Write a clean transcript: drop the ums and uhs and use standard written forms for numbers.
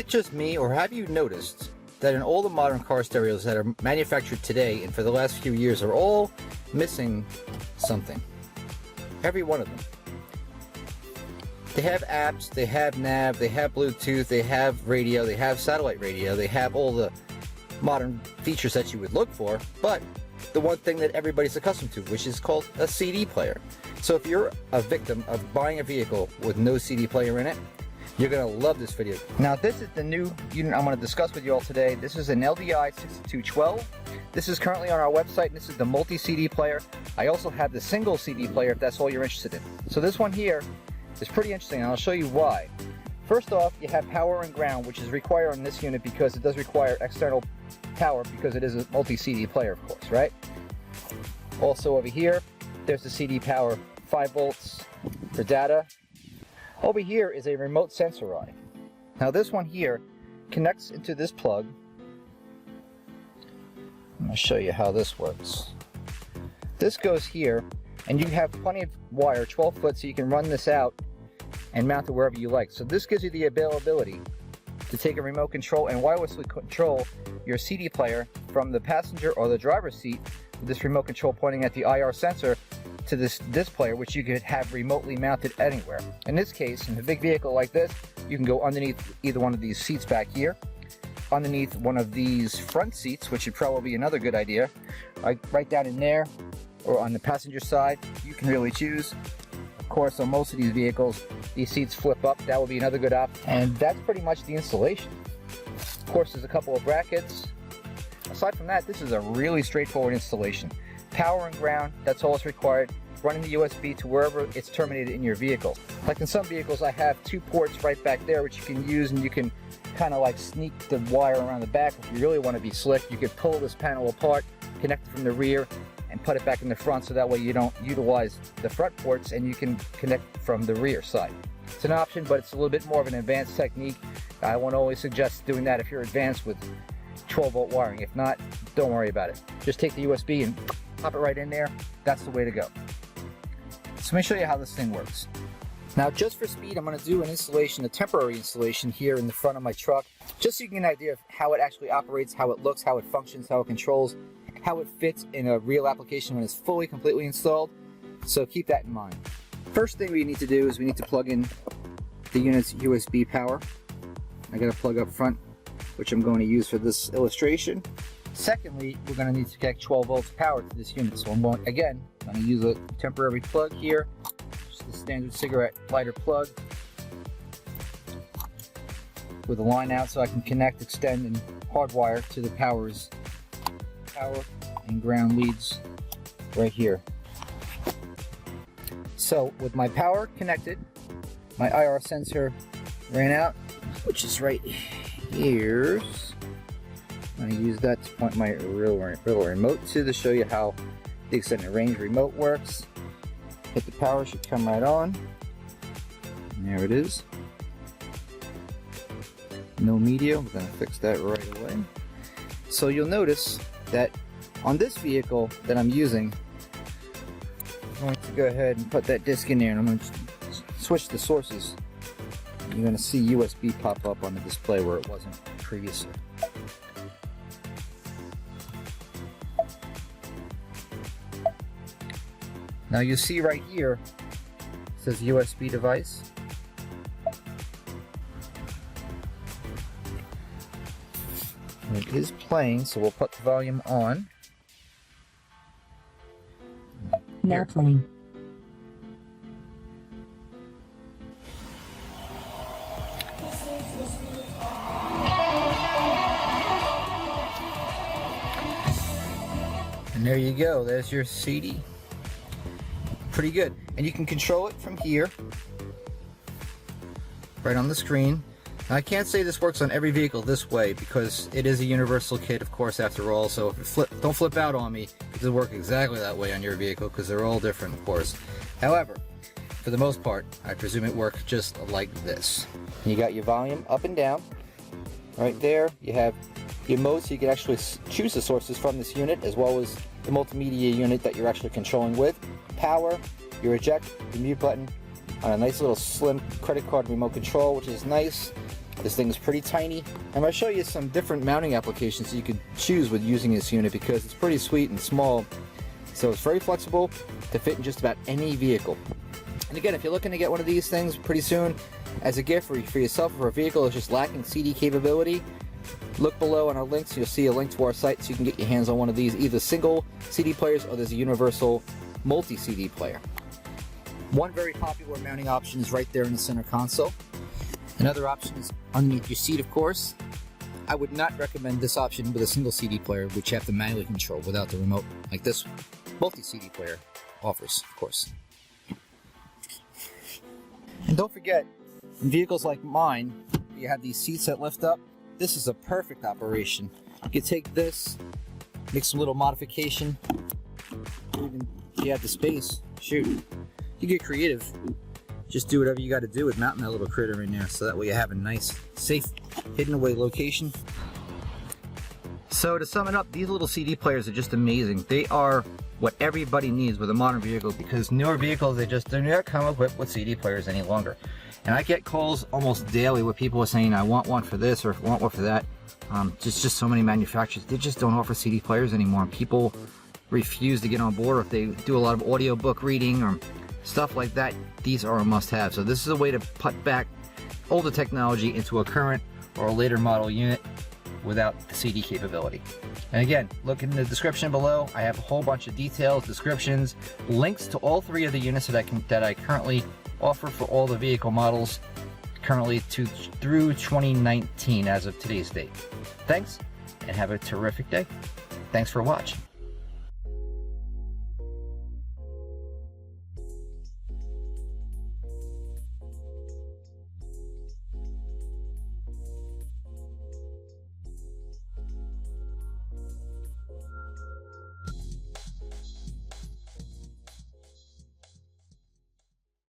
it just me, or have you noticed that in all the modern car stereos that are manufactured today and for the last few years are all missing something? Every one of them. They have apps, they have nav, they have Bluetooth, they have radio, they have satellite radio, they have all the modern features that you would look for, but the one thing that everybody's accustomed to, which is called a CD player. So if you're a victim of buying a vehicle with no CD player in it, you're going to love this video. Now this is the new unit I'm going to discuss with you all today. This is an LDI 6212. This is currently on our website, and this is the multi-CD player. I also have the single CD player if that's all you're interested in. So this one here is pretty interesting, and I'll show you why. First off, you have power and ground, which is required on this unit because it does require external power because it is a multi-CD player, of course, right? Also over here, there's the CD power, 5 volts for data. Over here is a remote sensor eye. Now this one here connects into this plug. I'm going to show you how this works. This goes here, and you have plenty of wire, 12 foot, so you can run this out and mount it wherever you like. So this gives you the availability to take a remote control and wirelessly control your CD player from the passenger or the driver's seat with this remote control pointing at the IR sensor to this player, which you could have remotely mounted anywhere. In this case, in a big vehicle like this, you can go underneath either one of these seats back here, underneath one of these front seats, which would probably be another good idea, right down in there, or on the passenger side. You can really choose. Of course, on most of these vehicles, these seats flip up. That would be another good option. And that's pretty much the installation. Of course, there's a couple of brackets. Aside from that, this is a really straightforward installation. Power and ground, that's all that's required. Running the USB to wherever it's terminated in your vehicle. Like in some vehicles, I have 2 ports right back there which you can use, and you can kind of like sneak the wire around the back. If you really want to be slick, you could pull this panel apart, connect it from the rear, and put it back in the front, so that way you don't utilize the front ports and you can connect from the rear side. It's an option, but it's a little bit more of an advanced technique. I won't always suggest doing that if you're advanced with 12 volt wiring. If not, don't worry about it. Just take the USB and pop it right in there. That's the way to go. So let me show you how this thing works. Now, just for speed, I'm going to do an installation, a temporary installation here in the front of my truck, just so you can get an idea of how it actually operates, how it looks, how it functions, how it controls, how it fits in a real application when it's fully, completely installed. So keep that in mind. First thing we need to do is we need to plug in the unit's USB power. I got a plug up front, which I'm going to use for this illustration. Secondly, we're going to need to connect 12 volts power to this unit. So I'm going to use a temporary plug here, just the standard cigarette lighter plug with a line out so I can connect, extend, and hardwire to the power and ground leads right here. So with my power connected, my IR sensor ran out, which is right here. I'm going to use that to point my real remote to show you how the extended range remote works. Hit the power, should come right on. And there it is. No media, we're going to fix that right away. So you'll notice that on this vehicle that I'm using, I'm going to go ahead and put that disc in there, and I'm going to switch the sources. You're going to see USB pop up on the display where it wasn't previously. Now you see right here, it says USB device. And it is playing, so we'll put the volume on. Now playing. And there you go, there's your CD. Pretty good. And you can control it from here, right on the screen. Now, I can't say this works on every vehicle this way because it is a universal kit, of course, after all. So if don't flip out on me. It doesn't work exactly that way on your vehicle because they're all different, of course. However, for the most part, I presume it works just like this. You got your volume up and down. Right there, you have your mode, so you can actually choose the sources from this unit, as well as the multimedia unit that you're actually controlling with. Power, your eject, your mute button, on a nice little slim credit card remote control, which is nice. This thing is pretty tiny. I'm going to show you some different mounting applications you could choose with using this unit because it's pretty sweet and small. So it's very flexible to fit in just about any vehicle. And again, if you're looking to get one of these things pretty soon as a gift for yourself or for a vehicle that's just lacking CD capability, look below on our links. You'll see a link to our site so you can get your hands on one of these, either single CD players or there's a universal multi-CD player. One very popular mounting option is right there in the center console. Another option is underneath your seat, of course. I would not recommend this option with a single CD player, which you have to manually control without the remote, like this multi-CD player offers, of course. And don't forget, in vehicles like mine, you have these seats that lift up. This is a perfect operation. You can take this, make some little modification. Even if you have the space, shoot, you get creative. Just do whatever you got to do with mounting that little critter in there, so that way you have a nice, safe, hidden away location. So to sum it up, these little CD players are just amazing. They are what everybody needs with a modern vehicle, because newer vehicles, they're not come equipped with CD players any longer. And I get calls almost daily where people are saying, I want one for this or I want one for that. Just so many manufacturers, they just don't offer CD players anymore. And people refuse to get on board. If they do a lot of audiobook reading or stuff like that, these are a must-have. So this is a way to put back older technology into a current or a later model unit without the CD capability. And again, look in the description below. I have a whole bunch of details, descriptions, links to all three of the units that I currently offer for all the vehicle models currently through 2019 as of today's date. Thanks, and have a terrific day. Thanks for watching.